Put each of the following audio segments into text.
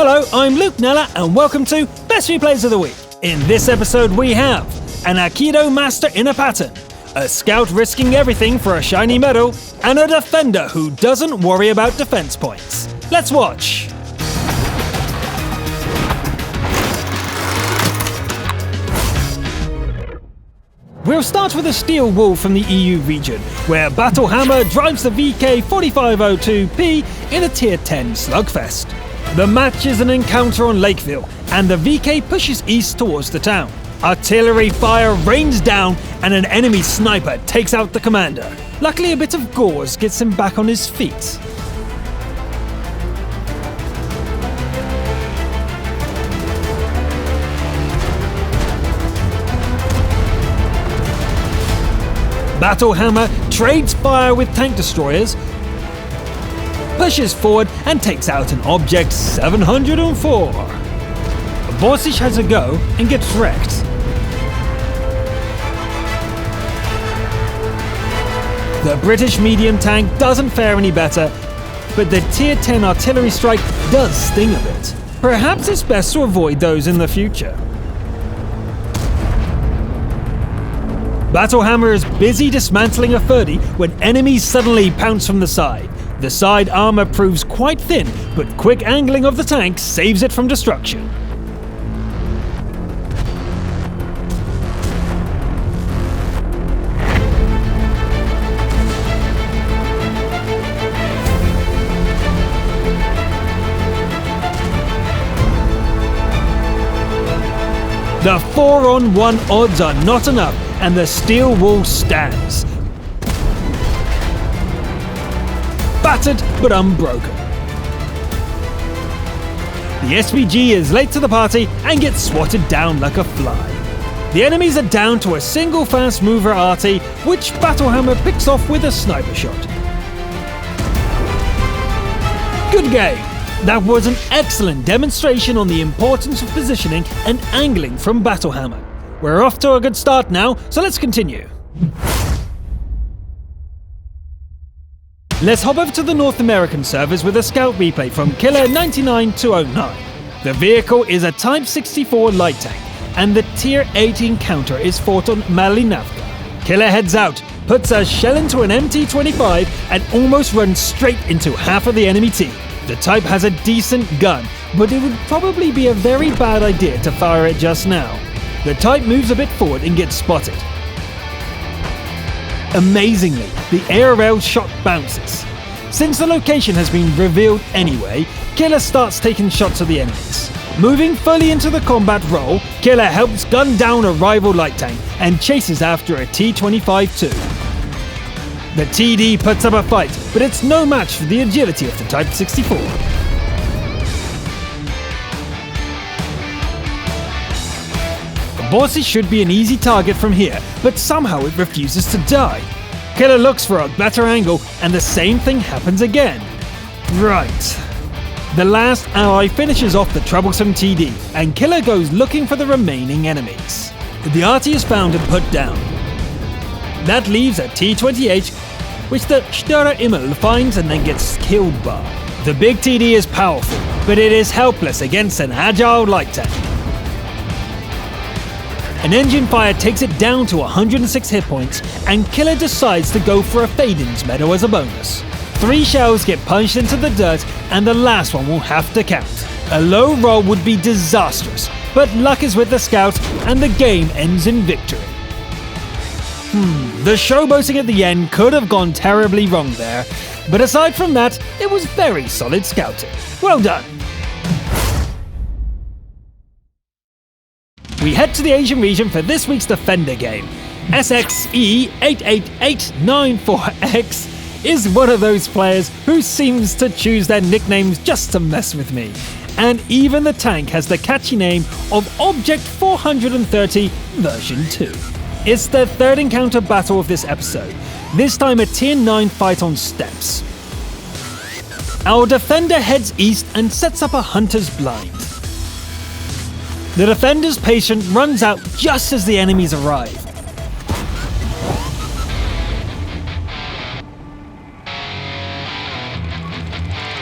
Hello, I'm Luke Nella and welcome to Best Replays of the Week. In this episode we have an Aikido master in a Patton, a scout risking everything for a shiny medal, and a defender who doesn't worry about defense points. Let's watch! We'll start with a steel wool from the EU region, where Battle Hammer drives the VK4502P in a Tier 10 slugfest. The match is an encounter on Lakeville, and the VK pushes east towards the town. Artillery fire rains down, and an enemy sniper takes out the commander. Luckily, a bit of gauze gets him back on his feet. Battle Hammer trades fire with tank destroyers, pushes forward and takes out an Object 704. Borsic has a go and gets wrecked. The British medium tank doesn't fare any better, but the Tier 10 artillery strike does sting a bit. Perhaps it's best to avoid those in the future. Battle Hammer is busy dismantling a 30 when enemies suddenly pounce from the side. The side armor proves quite thin, but quick angling of the tank saves it from destruction. The 4-on-1 odds are not enough, and the steel wall stands. Battered but unbroken. The SPG is late to the party and gets swatted down like a fly. The enemies are down to a single fast mover arty, which Battle Hammer picks off with a sniper shot. Good game! That was an excellent demonstration on the importance of positioning and angling from Battle Hammer. We're off to a good start now, so let's continue. Let's hop over to the North American servers with a scout replay from Killer 99209. The vehicle is a Type 64 light tank, and the Tier 8 encounter is fought on Malinavka. Killer heads out, puts a shell into an MT-25, and almost runs straight into half of the enemy team. The Type has a decent gun, but it would probably be a very bad idea to fire it just now. The Type moves a bit forward and gets spotted. Amazingly, the ARL shot bounces. Since the location has been revealed anyway, Killer starts taking shots at the enemies. Moving fully into the combat role, Killer helps gun down a rival light tank and chases after a T-25 too. The TD puts up a fight, but it's no match for the agility of the Type 64. Borsic should be an easy target from here, but somehow it refuses to die. Killer looks for a better angle, and the same thing happens again. Right. The last ally finishes off the troublesome TD, and Killer goes looking for the remaining enemies. The arty is found and put down. That leaves a T-28, which the Störer Immel finds and then gets killed by. The big TD is powerful, but it is helpless against an agile light tank. An engine fire takes it down to 106 hit points, and Killer decides to go for a Fadens medal as a bonus. 3 shells get punched into the dirt, and the last one will have to count. A low roll would be disastrous, but luck is with the scout, and the game ends in victory. The showboating at the end could have gone terribly wrong there, but aside from that, it was very solid scouting. Well done! We head to the Asian region for this week's Defender game. SXE88894X is one of those players who seems to choose their nicknames just to mess with me. And even the tank has the catchy name of Object 430 version 2. It's the third encounter battle of this episode, this time a Tier 9 fight on steps. Our defender heads east and sets up a hunter's blind. The defender's patient runs out just as the enemies arrive.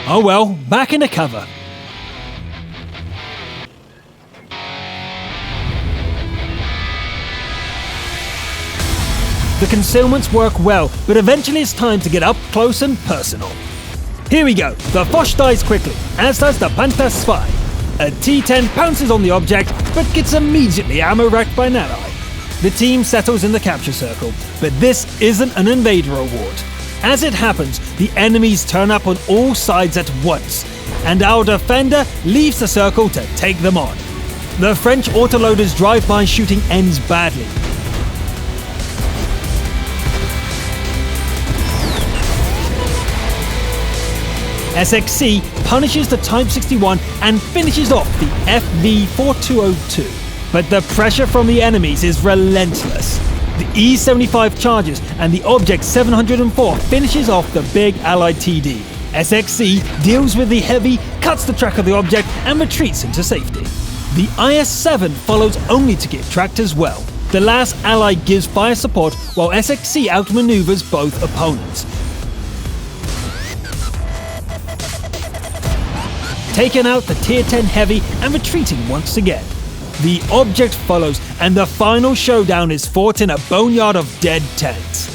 Oh well, back into cover. The concealments work well, but eventually it's time to get up close and personal. Here we go. The Foch dies quickly, as does the Panther Spy. A T-10 pounces on the object, but gets immediately ammo-wrecked by an ally. The team settles in the capture circle, but this isn't an invader award. As it happens, the enemies turn up on all sides at once, and our defender leaves the circle to take them on. The French autoloader's drive-by shooting ends badly. SXC punishes the Type 61 and finishes off the FV-4202. But the pressure from the enemies is relentless. The E-75 charges and the Object 704 finishes off the big Allied TD. SXC deals with the heavy, cuts the track of the object and retreats into safety. The IS-7 follows only to get tracked as well. The last ally gives fire support while SXC outmaneuvers both opponents. Taking out the Tier 10 Heavy and retreating once again. The object follows, and the final showdown is fought in a boneyard of dead tanks.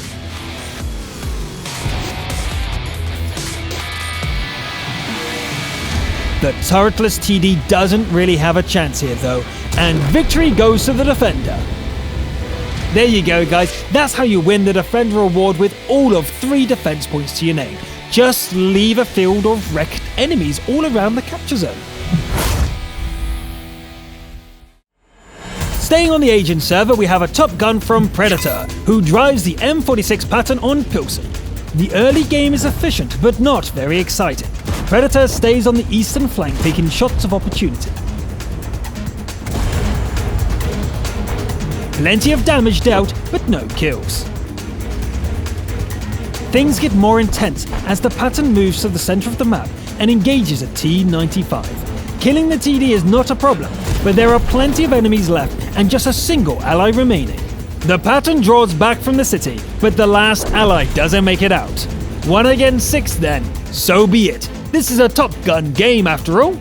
The turretless TD doesn't really have a chance here though, and victory goes to the Defender. There you go guys, that's how you win the Defender Award with all of 3 defense points to your name. Just leave a field of wrecked enemies all around the capture zone. Staying on the Agent server, we have a Top Gun from Predator, who drives the M46 Patton on Pilsen. The early game is efficient, but not very exciting. Predator stays on the eastern flank, taking shots of opportunity. Plenty of damage dealt, but no kills. Things get more intense as the Patton moves to the center of the map and engages a T-95. Killing the TD is not a problem, but there are plenty of enemies left and just a single ally remaining. The Patton draws back from the city, but the last ally doesn't make it out. 1 against 6 then, so be it. This is a Top Gun game after all.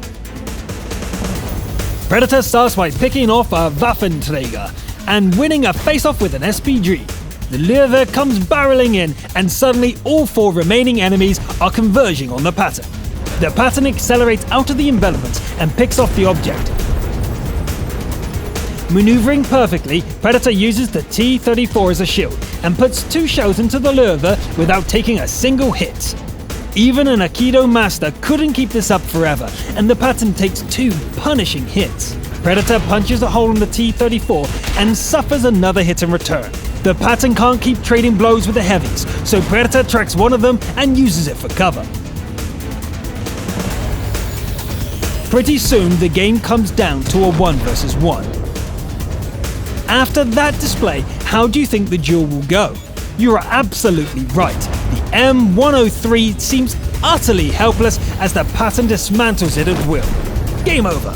Predator starts by picking off a Waffenträger and winning a face-off with an SPG. The Löwe comes barreling in, and suddenly all 4 remaining enemies are converging on the Patton. The Patton accelerates out of the envelopment and picks off the object. Maneuvering perfectly, Predator uses the T-34 as a shield and puts 2 shells into the Löwe without taking a single hit. Even an Aikido master couldn't keep this up forever, and the Patton takes 2 punishing hits. Predator punches a hole in the T-34 and suffers another hit in return. The Patton can't keep trading blows with the heavies, so Predator tracks one of them and uses it for cover. Pretty soon, the game comes down to a 1 versus 1. After that display, how do you think the duel will go? You are absolutely right. The M103 seems utterly helpless as the Patton dismantles it at will. Game over.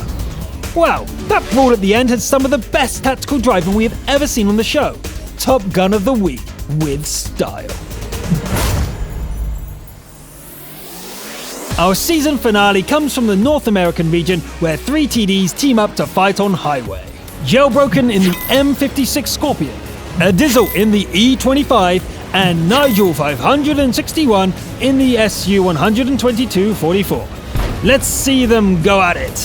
Wow, that brawl at the end had some of the best tactical driving we have ever seen on the show. Top Gun of the Week with style. Our season finale comes from the North American region where 3 TDs team up to fight on highway. Jailbroken in the M56 Scorpion, Adizzle in the E25, and Nigel 561 in the SU-122-44. Let's see them go at it.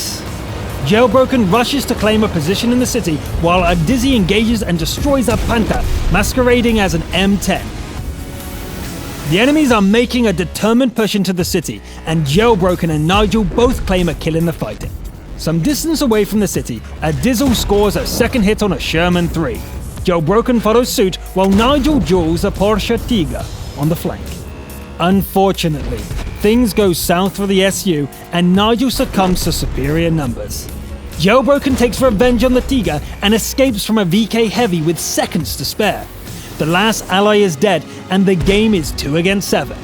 Jailbroken rushes to claim a position in the city while Adizzy engages and destroys a Panther, masquerading as an M10. The enemies are making a determined push into the city, and Jailbroken and Nigel both claim a kill in the fighting. Some distance away from the city, Adizzle scores a second hit on a Sherman 3. Jailbroken follows suit while Nigel duels a Porsche Tiger on the flank. Unfortunately, things go south for the SU and Nigel succumbs to superior numbers. Jailbroken takes revenge on the Tiger and escapes from a VK Heavy with seconds to spare. The last ally is dead and the game is 2 against 7.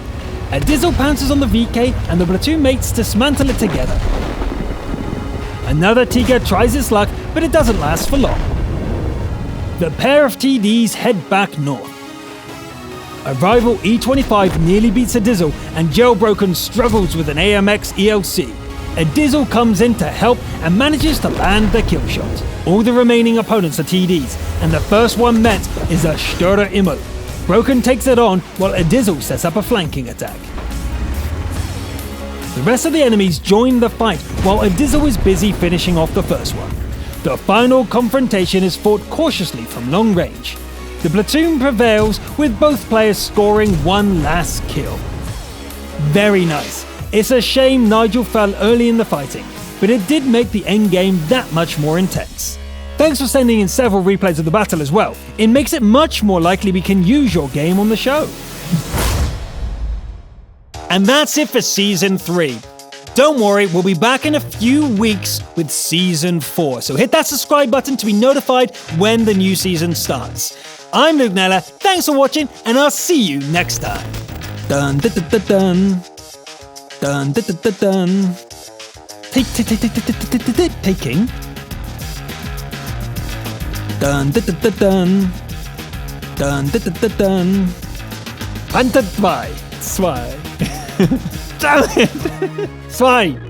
Adizzle pounces on the VK and the platoon mates dismantle it together. Another Tiger tries its luck, but it doesn't last for long. The pair of TDs head back north. A rival E25 nearly beats Adizzle, and Jailbroken struggles with an AMX ELC. Adizzle comes in to help and manages to land the kill shot. All the remaining opponents are TDs, and the first one met is a Störer Immel. Broken takes it on while Adizzle sets up a flanking attack. The rest of the enemies join the fight while Adizzle is busy finishing off the first one. The final confrontation is fought cautiously from long range. The platoon prevails with both players scoring one last kill. Very nice. It's a shame Nigel fell early in the fighting, but it did make the endgame that much more intense. Thanks for sending in several replays of the battle as well. It makes it much more likely we can use your game on the show. And that's it for Season 3. Don't worry, we'll be back in a few weeks with Season 4, so hit that subscribe button to be notified when the new season starts. I'm Luke Nella, thanks for watching, and I'll see you next time. Dun dun dun dun dun. Dun dun dun dun dun. Taking. Dun dun dun dun dun. Dun dun dun dun dun. Pantat zwei. Damn it! Zwei.